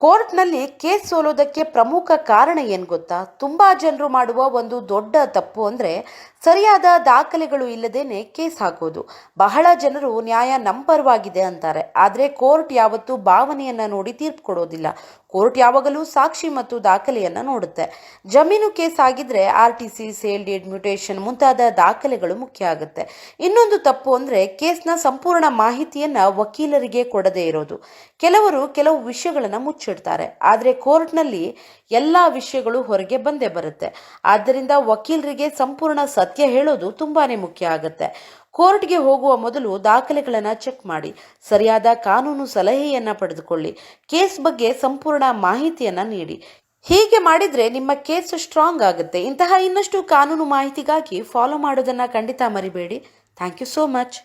ಕೋರ್ಟ್ನಲ್ಲಿ ಕೇಸ್ ಸೋಲೋದಕ್ಕೆ ಪ್ರಮುಖ ಕಾರಣ ಏನು ಗೊತ್ತಾ? ತುಂಬಾ ಜನರು ಮಾಡುವ ಒಂದು ದೊಡ್ಡ ತಪ್ಪು ಅಂದರೆ ಸರಿಯಾದ ದಾಖಲೆಗಳು ಇಲ್ಲದೇನೆ ಕೇಸ್ ಹಾಕೋದು. ಬಹಳ ಜನರು ನ್ಯಾಯ ನಮ್ಮ ಪರವಾಗಿದೆ ಅಂತಾರೆ, ಆದರೆ ಕೋರ್ಟ್ ಯಾವತ್ತೂ ಭಾವನೆಯನ್ನ ನೋಡಿ ತೀರ್ಪು ಕೊಡೋದಿಲ್ಲ. ಕೋರ್ಟ್ ಯಾವಾಗಲೂ ಸಾಕ್ಷಿ ಮತ್ತು ದಾಖಲೆಯನ್ನ ನೋಡುತ್ತೆ. ಜಮೀನು ಕೇಸ್ ಆಗಿದ್ರೆ RTC, ಸೇಲ್ ಡೀಡ್, ಮ್ಯೂಟೇಷನ್ ಮುಂತಾದ ದಾಖಲೆಗಳು ಮುಖ್ಯ ಆಗುತ್ತೆ. ಇನ್ನೊಂದು ತಪ್ಪು ಅಂದ್ರೆ ಕೇಸ್ನ ಸಂಪೂರ್ಣ ಮಾಹಿತಿಯನ್ನ ವಕೀಲರಿಗೆ ಕೊಡದೇ ಇರೋದು. ಕೆಲವು ವಿಷಯಗಳನ್ನ ಮುಚ್ಚಿಡ್ತಾರೆ, ಆದ್ರೆ ಕೋರ್ಟ್ನಲ್ಲಿ ಎಲ್ಲಾ ವಿಷಯಗಳು ಹೊರಗೆ ಬಂದೇ ಬರುತ್ತೆ. ಆದ್ದರಿಂದ ವಕೀಲರಿಗೆ ಸಂಪೂರ್ಣ ಸತ್ಯ ಹೇಳೋದು ತುಂಬಾನೇ ಮುಖ್ಯ ಆಗುತ್ತೆ. ಕೋರ್ಟ್ಗೆ ಹೋಗುವ ಮೊದಲು ದಾಖಲೆಗಳನ್ನು ಚೆಕ್ ಮಾಡಿ, ಸರಿಯಾದ ಕಾನೂನು ಸಲಹೆಯನ್ನ ಪಡೆದುಕೊಳ್ಳಿ, ಕೇಸ್ ಬಗ್ಗೆ ಸಂಪೂರ್ಣ ಮಾಹಿತಿಯನ್ನ ನೀಡಿ. ಹೀಗೆ ಮಾಡಿದ್ರೆ ನಿಮ್ಮ ಕೇಸ್ ಸ್ಟ್ರಾಂಗ್ ಆಗುತ್ತೆ. ಇಂತಹ ಇನ್ನಷ್ಟು ಕಾನೂನು ಮಾಹಿತಿಗಾಗಿ ಫಾಲೋ ಮಾಡೋದನ್ನ ಖಂಡಿತ ಮರಿಬೇಡಿ. Thank you so much.